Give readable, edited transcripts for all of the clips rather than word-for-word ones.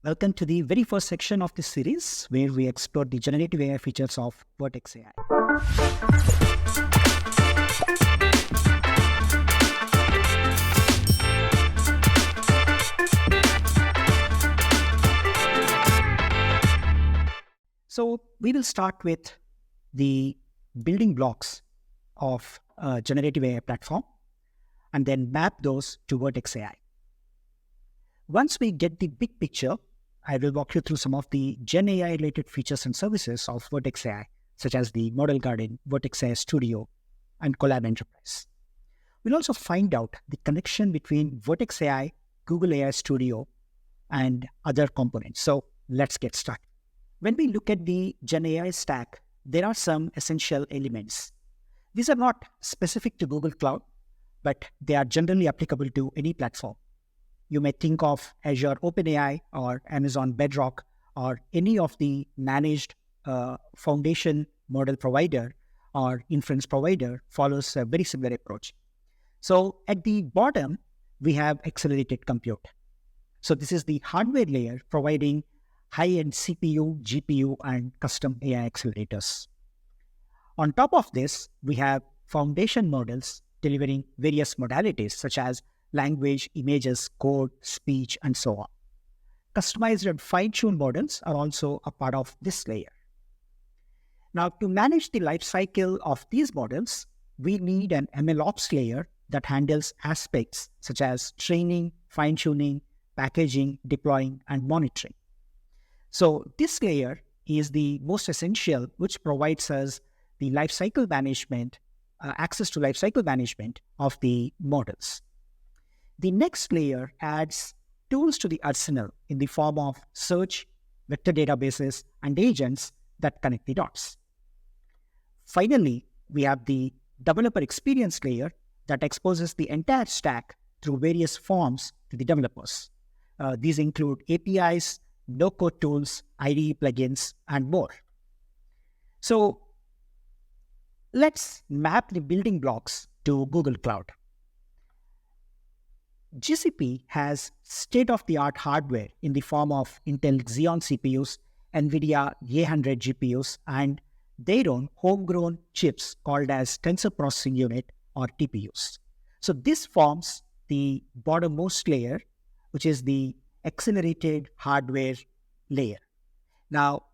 Welcome to the very first section of this series where we explore the generative AI features of Vertex AI. So we will start with the building blocks of a generative AI platform and then map those to Vertex AI. Once we get the big picture, I will walk you through some of the Gen AI related features and services of Vertex AI, such as the Model Garden, Vertex AI Studio, and Colab Enterprise. We'll also find out the connection between Vertex AI, Google AI Studio, and other components. So let's get started. When we look at the Gen AI stack, there are some essential elements. These are not specific to Google Cloud, but they are generally applicable to any platform. You may think of Azure OpenAI or Amazon Bedrock or any of the managed foundation model provider or inference provider follows a very similar approach. So at the bottom, we have accelerated compute. So this is the hardware layer providing high-end CPU, GPU, and custom AI accelerators. On top of this, we have foundation models delivering various modalities such as language, images, code, speech, and so on. Customized and fine-tuned models are also a part of this layer. Now, to manage the lifecycle of these models, we need an MLOps layer that handles aspects such as training, fine-tuning, packaging, deploying, and monitoring. So this layer is the most essential, which provides us the lifecycle management, access to lifecycle management of the models. The next layer adds tools to the arsenal in the form of search, vector databases, and agents that connect the dots. Finally, we have the developer experience layer that exposes the entire stack through various forms to the developers. These include APIs, no-code tools, IDE plugins, and more. So let's map the building blocks to Google Cloud. GCP has state-of-the-art hardware in the form of Intel Xeon CPUs, NVIDIA A100 GPUs, and their own homegrown chips called as Tensor Processing Unit or TPUs. So this forms the bottommost layer, which is the accelerated hardware layer. Now,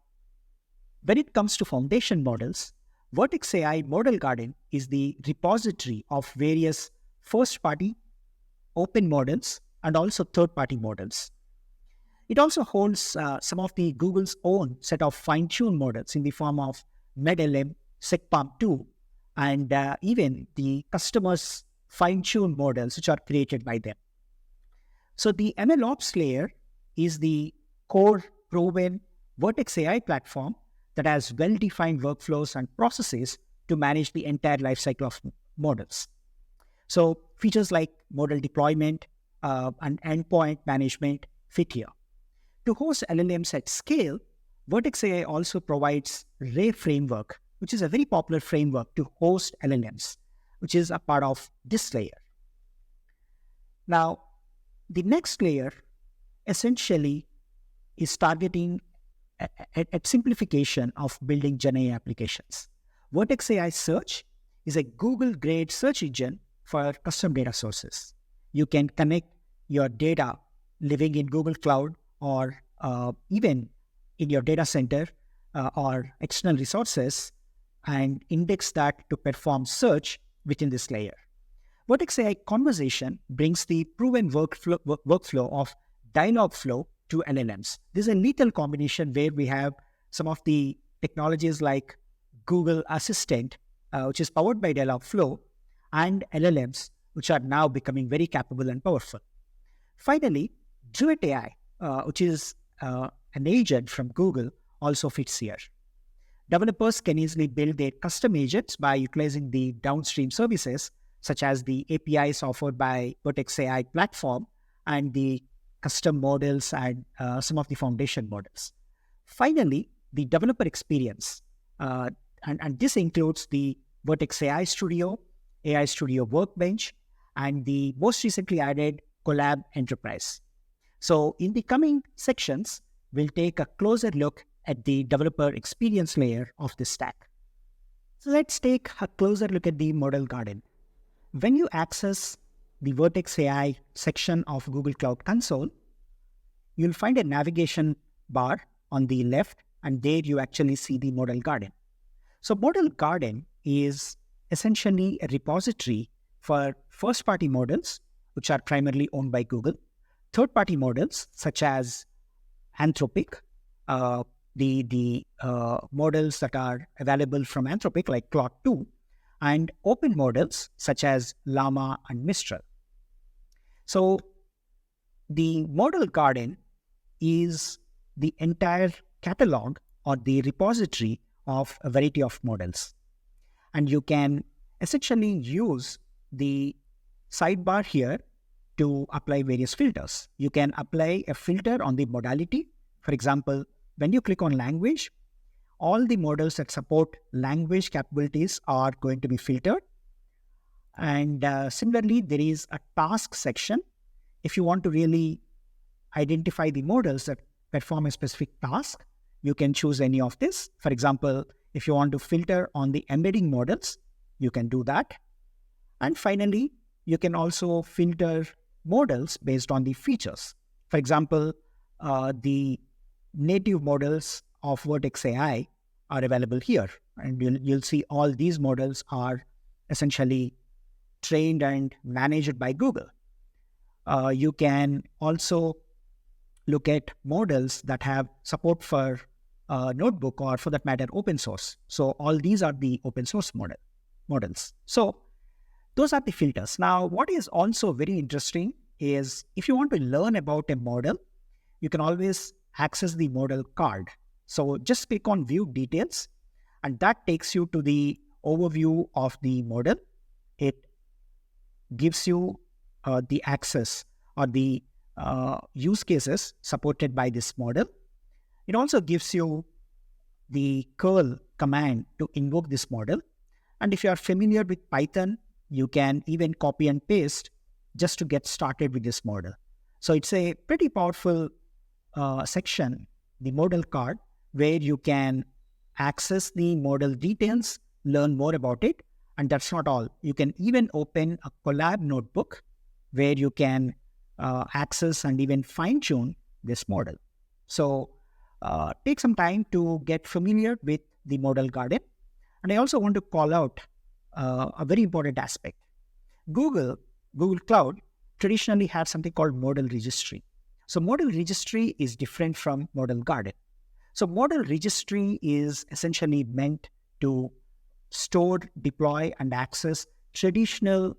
when it comes to foundation models, Vertex AI Model Garden is the repository of various first-party, open models, and also third-party models. It also holds some of the Google's own set of fine-tuned models in the form of MedLM, SegPalm2, and even the customers' fine-tuned models which are created by them. So the MLOps layer is the core proven Vertex AI platform that has well-defined workflows and processes to manage the entire lifecycle of models. So features like model deployment and endpoint management fit here. To host LLMs at scale, Vertex AI also provides Ray framework, which is a very popular framework to host LLMs, which is a part of this layer. Now, the next layer essentially is targeting at simplification of building Gen AI applications. Vertex AI Search is a Google-grade search engine for custom data sources. You can connect your data living in Google Cloud or even in your data center or external resources and index that to perform search within this layer. Vertex AI Conversation brings the proven workflow of dialog flow to LLMs. This is a lethal combination where we have some of the technologies like Google Assistant, which is powered by Dialogflow, and LLMs, which are now becoming very capable and powerful. Finally, Druid AI, which is an agent from Google, also fits here. Developers can easily build their custom agents by utilizing the downstream services, such as the APIs offered by Vertex AI platform and the custom models and some of the foundation models. Finally, the developer experience, and this includes the Vertex AI Studio, AI Studio Workbench, and the most recently added Colab Enterprise. So in the coming sections, we'll take a closer look at the developer experience layer of this stack. So let's take a closer look at the model garden. When you access the Vertex AI section of Google Cloud Console, you'll find a navigation bar on the left, and there you actually see the model garden. So model garden is essentially a repository for first-party models, which are primarily owned by Google, third-party models such as Anthropic, the models that are available from Anthropic like Claude 2, and open models such as Llama and Mistral. So the model garden is the entire catalog or the repository of a variety of models. And you can essentially use the sidebar here to apply various filters. You can apply a filter on the modality. For example, when you click on language, all the models that support language capabilities are going to be filtered. And similarly, there is a task section. If you want to really identify the models that perform a specific task, you can choose any of this. For example, if you want to filter on the embedding models, you can do that. And finally, you can also filter models based on the features. For example, the native models of Vertex AI are available here. And you'll see all these models are essentially trained and managed by Google. You can also look at models that have support for notebook or, for that matter, open source. So all these are the open source models. So those are the filters. Now, what is also very interesting is if you want to learn about a model, you can always access the model card. So just click on View Details, and that takes you to the overview of the model. It gives you the access or the use cases supported by this model. It also gives you the curl command to invoke this model. And if you are familiar with Python, you can even copy and paste just to get started with this model. So it's a pretty powerful section, the model card, where you can access the model details, learn more about it. And that's not all. You can even open a Colab notebook where you can access and even fine-tune this model. So take some time to get familiar with the model garden. And I also want to call out a very important aspect. Google Cloud traditionally had something called model registry. So model registry is different from model garden. So model registry is essentially meant to store, deploy, and access traditional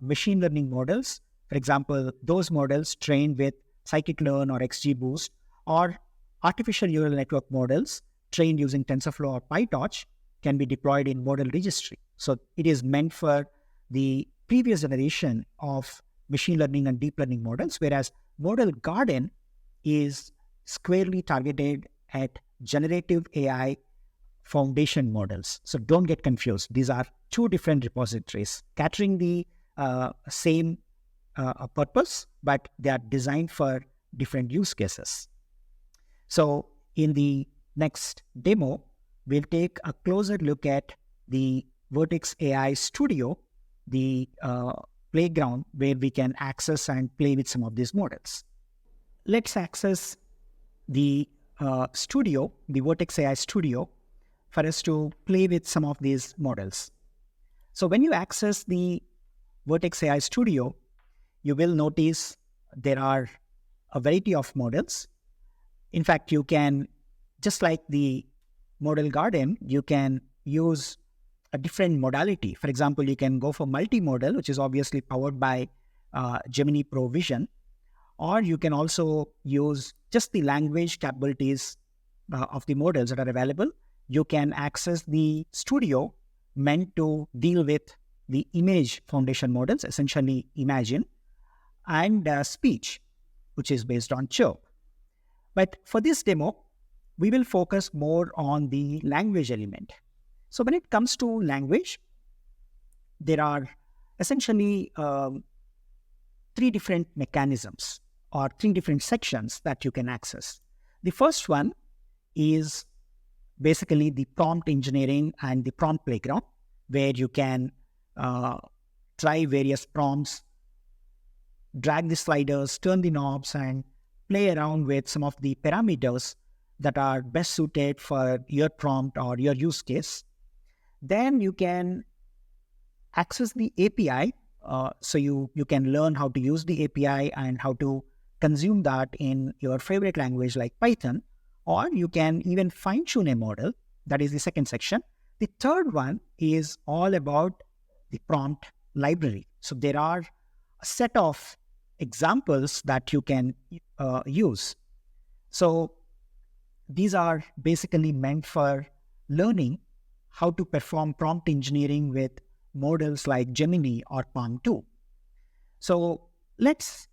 machine learning models. For example, those models trained with scikit-learn or XGBoost, or artificial neural network models trained using TensorFlow or PyTorch can be deployed in model registry. So it is meant for the previous generation of machine learning and deep learning models, whereas model garden is squarely targeted at generative AI foundation models. So don't get confused. These are two different repositories catering the same purpose, but they are designed for different use cases. So in the next demo, we'll take a closer look at the Vertex AI Studio, the playground where we can access and play with some of these models. Let's access the studio, the Vertex AI Studio, for us to play with some of these models. So when you access the Vertex AI Studio, you will notice there are a variety of models. In fact, you can, just like the model garden, you can use a different modality. For example, you can go for multimodal, which is obviously powered by Gemini Pro Vision, or you can also use just the language capabilities of the models that are available. You can access the studio meant to deal with the image foundation models, essentially Imagine, and speech, which is based on Chirp. But for this demo, we will focus more on the language element. So when it comes to language, there are essentially three different mechanisms or three different sections that you can access. The first one is basically the prompt engineering and the prompt playground, where you can try various prompts, drag the sliders, turn the knobs, and play around with some of the parameters that are best suited for your prompt or your use case. Then you can access the API. So you can learn how to use the API and how to consume that in your favorite language like Python, or you can even fine-tune a model. That is the second section. The third one is all about the prompt library. So there are a set of examples that you can use. So these are basically meant for learning how to perform prompt engineering with models like Gemini or Palm 2. So let's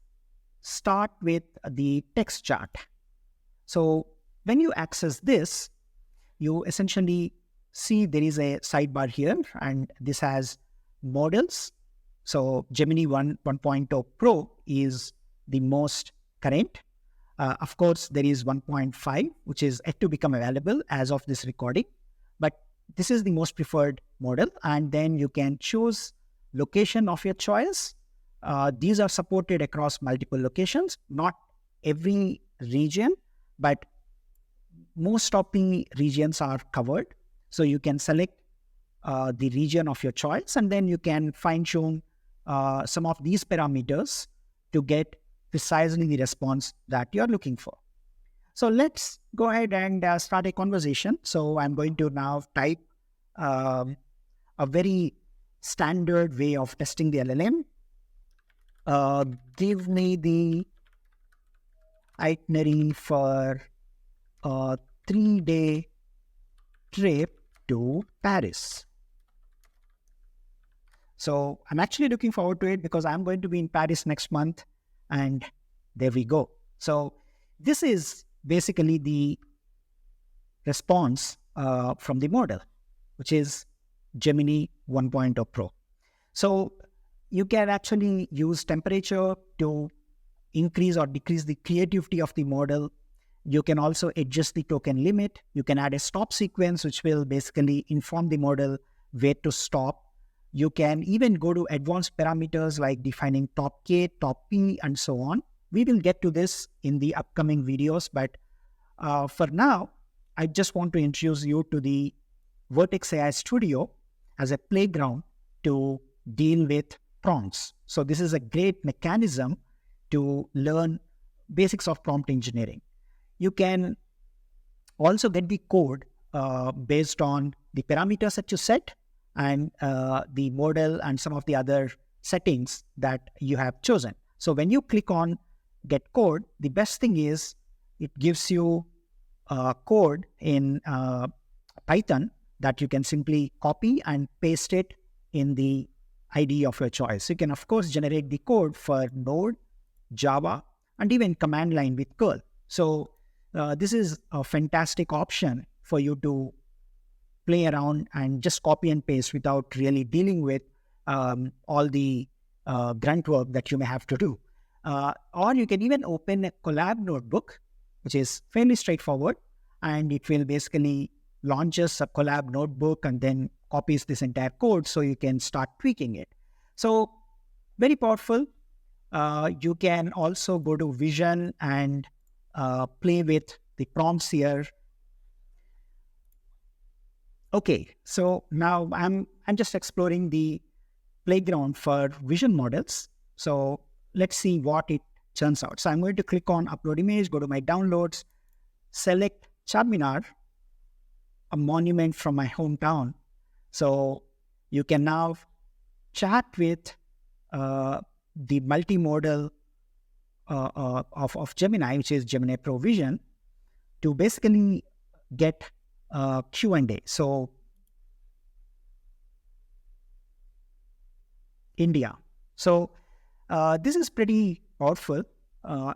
start with the text chart. So when you access this, you essentially see there is a sidebar here, and this has models. So Gemini 1.0 Pro is the most current. Of course, there is 1.5, which is yet to become available as of this recording. But this is the most preferred model. And then you can choose location of your choice. These are supported across multiple locations, not every region, but most of the regions are covered. So you can select the region of your choice, and then you can fine-tune some of these parameters to get precisely the response that you're looking for. So let's go ahead and start a conversation. So I'm going to now type a very standard way of testing the LLM. Give me the itinerary for a 3-day trip to Paris. So I'm actually looking forward to it because I'm going to be in Paris next month, and there we go. So this is basically the response from the model, which is Gemini 1.0 Pro. So you can actually use temperature to increase or decrease the creativity of the model. You can also adjust the token limit. You can add a stop sequence, which will basically inform the model where to stop. You can even go to advanced parameters like defining top K, top P, and so on. We will get to this in the upcoming videos, but for now, I just want to introduce you to the Vertex AI Studio as a playground to deal with prompts. So this is a great mechanism to learn basics of prompt engineering. You can also get the code based on the parameters that you set and the model and some of the other settings that you have chosen. So when you click on Get Code, the best thing is it gives you code in Python that you can simply copy and paste it in the IDE of your choice. You can, of course, generate the code for Node, Java, and even command line with curl. So this is a fantastic option for you to play around and just copy and paste without really dealing with all the grunt work that you may have to do. Or you can even open a Colab notebook, which is fairly straightforward, and it will basically launches a Colab notebook and then copies this entire code so you can start tweaking it. So very powerful. You can also go to Vision and play with the prompts here. Okay, so now I'm just exploring the playground for vision models. So let's see what it turns out. So I'm going to click on Upload Image, go to my downloads, select Charminar, a monument from my hometown. So you can now chat with the multimodal of Gemini, which is Gemini Pro Vision, to basically get Q&A. So India. So this is pretty powerful.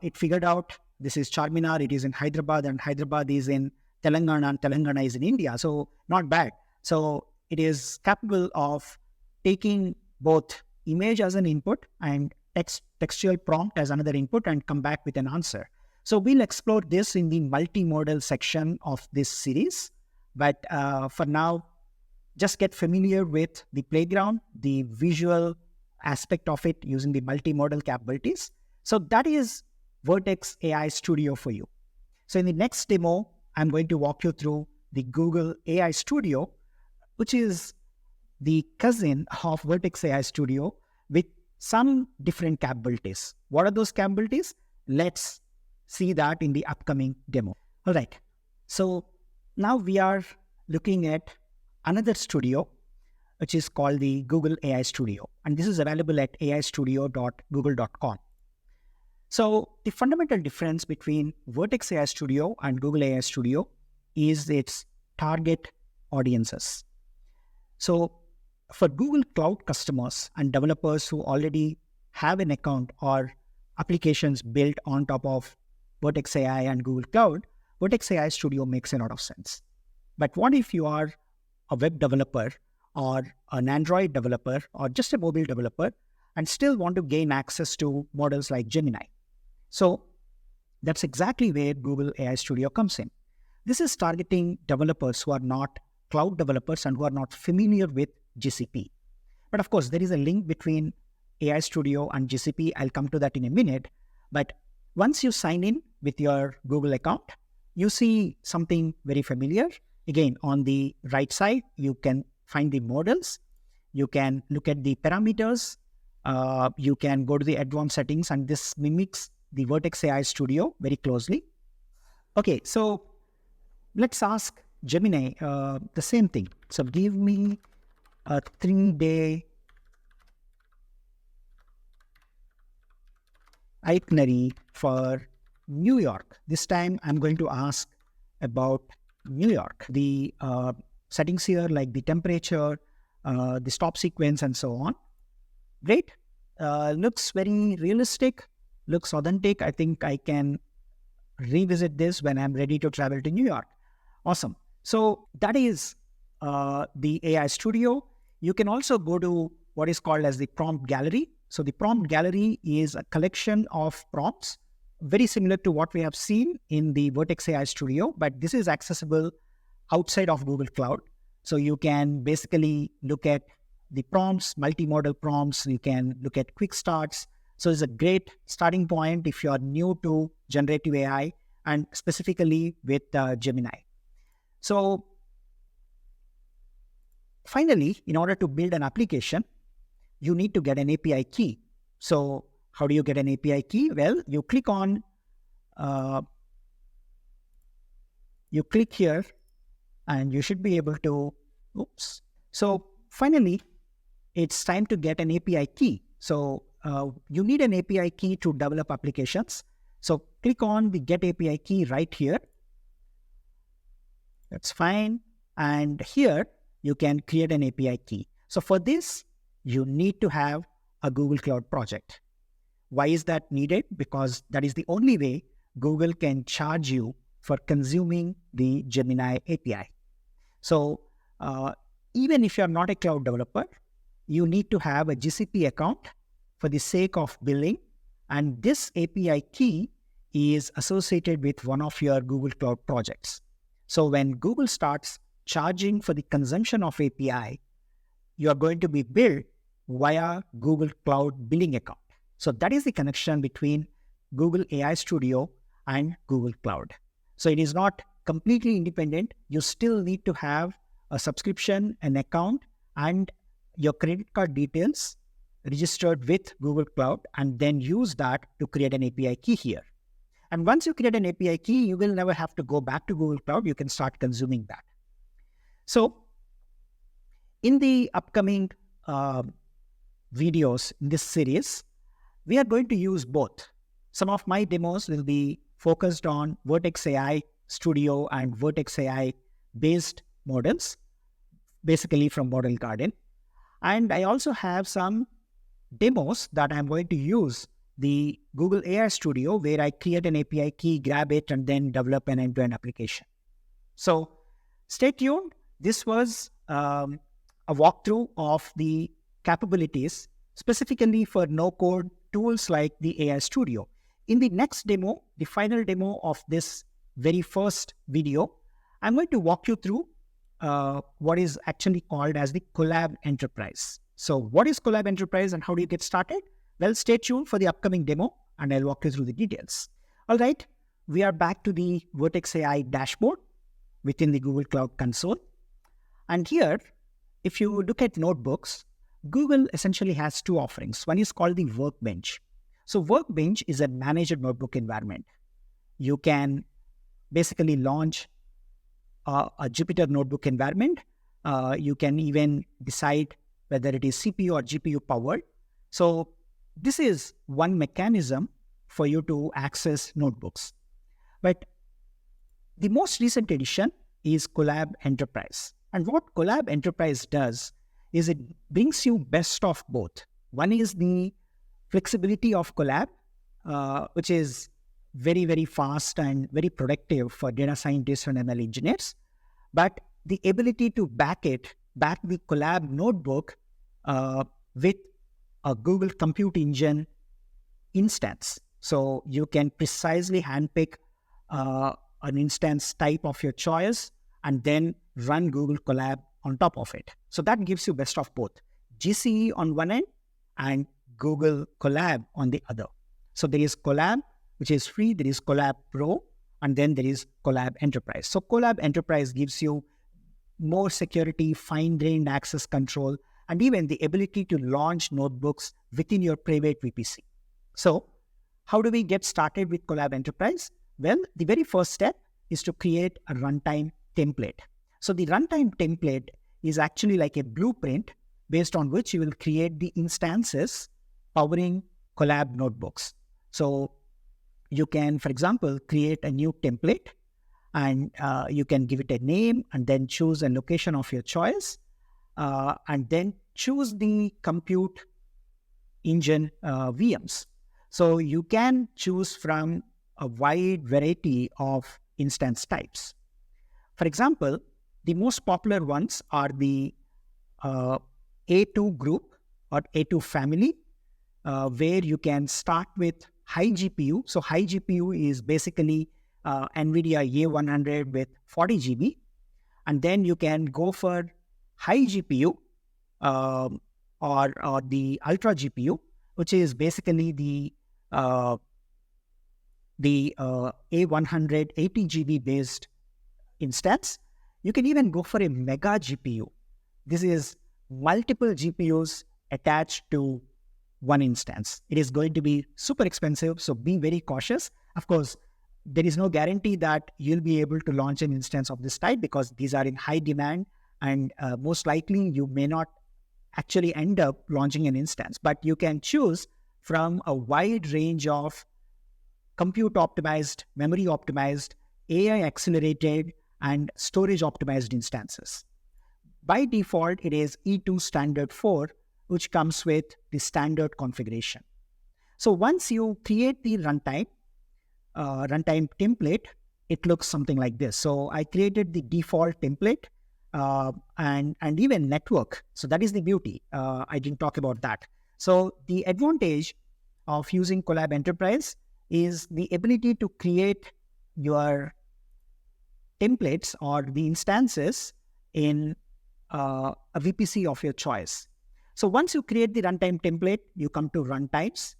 It figured out this is Charminar, it is in Hyderabad, and Hyderabad is in Telangana, and Telangana is in India. So not bad. So it is capable of taking both image as an input and textual prompt as another input and come back with an answer. So we'll explore this in the multimodal section of this series. But for now, just get familiar with the playground, the visual aspect of it using the multimodal capabilities. So that is Vertex AI Studio for you. So in the next demo, I'm going to walk you through the Google AI Studio, which is the cousin of Vertex AI Studio with some different capabilities. What are those capabilities? Let's see that in the upcoming demo. All right. So now we are looking at another studio, which is called the Google AI Studio. And this is available at aistudio.google.com. So the fundamental difference between Vertex AI Studio and Google AI Studio is its target audiences. So for Google Cloud customers and developers who already have an account or applications built on top of Vertex AI and Google Cloud, Vertex AI Studio makes a lot of sense. But what if you are a web developer or an Android developer or just a mobile developer and still want to gain access to models like Gemini? So that's exactly where Google AI Studio comes in. This is targeting developers who are not cloud developers and who are not familiar with GCP. But of course, there is a link between AI Studio and GCP. I'll come to that in a minute. But once you sign in with your Google account, you see something very familiar. Again, on the right side, you can find the models. You can look at the parameters. You can go to the advanced settings, and this mimics the Vertex AI Studio very closely. Okay, so let's ask Gemini the same thing. So give me a 3-day itinerary for New York. This time I'm going to ask about New York. The settings here, like the temperature, the stop sequence, and so on. Great. Looks very realistic, looks authentic. I think I can revisit this when I'm ready to travel to New York. Awesome. So that is the AI Studio. You can also go to what is called as the prompt gallery. So the prompt gallery is a collection of prompts, very similar to what we have seen in the Vertex AI Studio, but this is accessible outside of Google Cloud. So you can basically look at the prompts, multimodal prompts. You can look at quick starts. So it's a great starting point if you are new to generative AI and specifically with Gemini. So finally, in order to build an application, you need to get an API key. So how do you get an API key? Well, you click here and you should be able to, So finally, it's time to get an API key. So you need an API key to develop applications. So click on the Get API Key right here. That's fine. And here you can create an API key. So for this, you need to have a Google Cloud project. Why is that needed? Because that is the only way Google can charge you for consuming the Gemini API. So even if you're not a cloud developer, you need to have a GCP account for the sake of billing. And this API key is associated with one of your Google Cloud projects. So when Google starts charging for the consumption of API, you are going to be billed via Google Cloud billing account. So that is the connection between Google AI Studio and Google Cloud. So it is not completely independent. You still need to have a subscription, an account, and your credit card details registered with Google Cloud, and then use that to create an API key here. And once you create an API key, you will never have to go back to Google Cloud. You can start consuming that. So in the upcoming videos in this series, we are going to use both. Some of my demos will be focused on Vertex AI Studio and Vertex AI based models, basically from Model Garden. And I also have some demos that I'm going to use the Google AI Studio, where I create an API key, grab it, and then develop an end-to-end application. So stay tuned. This was a walkthrough of the capabilities specifically for no-code tools like the AI Studio. In the next demo, the final demo of this very first video, I'm going to walk you through what is actually called as the Colab Enterprise. So what is Colab Enterprise and how do you get started? Well, stay tuned for the upcoming demo and I'll walk you through the details. All right, we are back to the Vertex AI dashboard within the Google Cloud Console. And here, if you look at notebooks, Google essentially has two offerings. One is called the Workbench. So Workbench is a managed notebook environment. You can basically launch a Jupyter notebook environment. You can even decide whether it is CPU or GPU powered. So this is one mechanism for you to access notebooks. But the most recent edition is Colab Enterprise. And what Colab Enterprise does is it brings you best of both. One is the flexibility of Colab, which is very, very fast and very productive for data scientists and ML engineers. But the ability to back the Colab notebook with a Google Compute Engine instance. So you can precisely handpick an instance type of your choice and then run Google Colab on top of it. So that gives you best of both. GCE on one end and Google Colab on the other. So there is Colab, which is free. There is Colab Pro, and then there is Colab Enterprise. So Colab Enterprise gives you more security, fine-grained access control, and even the ability to launch notebooks within your private VPC. So how do we get started with Colab Enterprise? Well, the very first step is to create a runtime template. So the runtime template is actually like a blueprint based on which you will create the instances powering Colab notebooks. So you can, for example, create a new template and you can give it a name and then choose a location of your choice and then choose the compute engine VMs. So you can choose from a wide variety of instance types. For example, the most popular ones are the A2 group or A2 family, where you can start with high GPU. So high GPU is basically NVIDIA A100 with 40 GB. And then you can go for high GPU or the ultra GPU, which is basically the A100 80 GB based instance. You can even go for a mega GPU. This is multiple GPUs attached to one instance. It is going to be super expensive, so be very cautious. Of course, there is no guarantee that you'll be able to launch an instance of this type because these are in high demand and most likely you may not actually end up launching an instance, but you can choose from a wide range of compute optimized, memory optimized, AI accelerated, and storage optimized instances. By default, it is E2 standard 4, which comes with the standard configuration. So once you create the runtime template, it looks something like this. So I created the default template and even network. So that is the beauty. I didn't talk about that. So the advantage of using Colab Enterprise is the ability to create your templates or the instances in a VPC of your choice. So once you create the runtime template, you come to runtimes,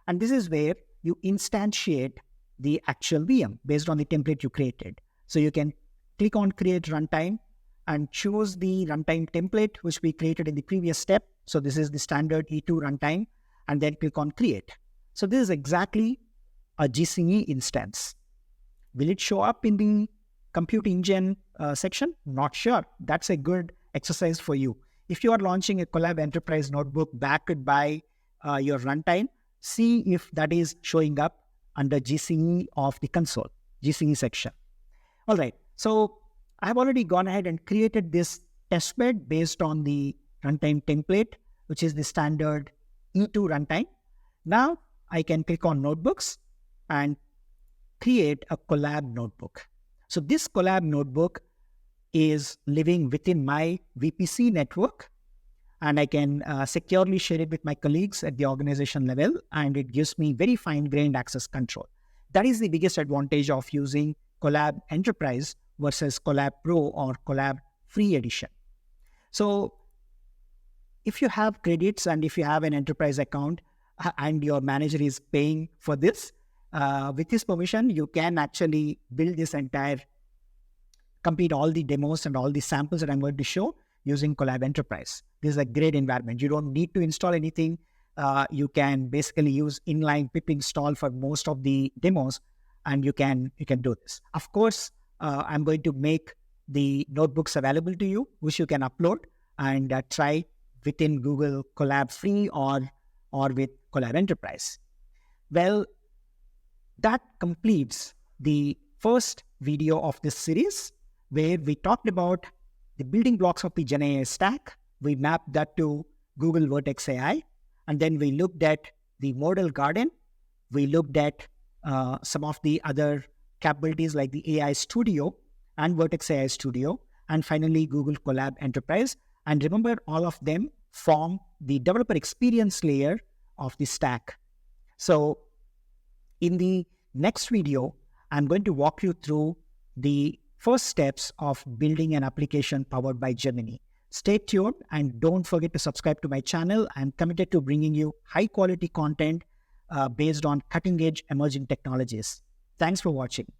and this is where you instantiate the actual VM based on the template you created. So you can click on create runtime and choose the runtime template which we created in the previous step. So this is the standard E2 runtime, and then click on create. So this is exactly a GCE instance. Will it show up in the compute engine section? Not sure. That's a good exercise for you. If you are launching a Colab Enterprise notebook backed by your runtime, see if that is showing up under GCE of the console, GCE section. All right. So I've already gone ahead and created this testbed based on the runtime template, which is the standard E2 runtime. Now I can click on notebooks and create a Colab notebook. So this Colab notebook is living within my VPC network, and I can securely share it with my colleagues at the organization level, and it gives me very fine-grained access control. That is the biggest advantage of using Colab Enterprise versus Colab Pro or Colab Free Edition. So if you have credits and if you have an enterprise account and your manager is paying for this, with his permission, you can actually build this entire, complete all the demos and all the samples that I'm going to show using Colab Enterprise. This is a great environment. You don't need to install anything. You can basically use inline pip install for most of the demos, and you can do this. Of course, I'm going to make the notebooks available to you, which you can upload and try within Google Colab Free or with Colab Enterprise. Well, that completes the first video of this series, where we talked about the building blocks of the GenAI stack. We mapped that to Google Vertex AI, and then we looked at the model garden. We looked at some of the other capabilities like the AI Studio and Vertex AI Studio, and finally Google Colab Enterprise. And remember, all of them form the developer experience layer of the stack. So in the next video, I'm going to walk you through the first steps of building an application powered by Gemini. Stay tuned and don't forget to subscribe to my channel. I'm committed to bringing you high quality content based on cutting edge emerging technologies. Thanks for watching.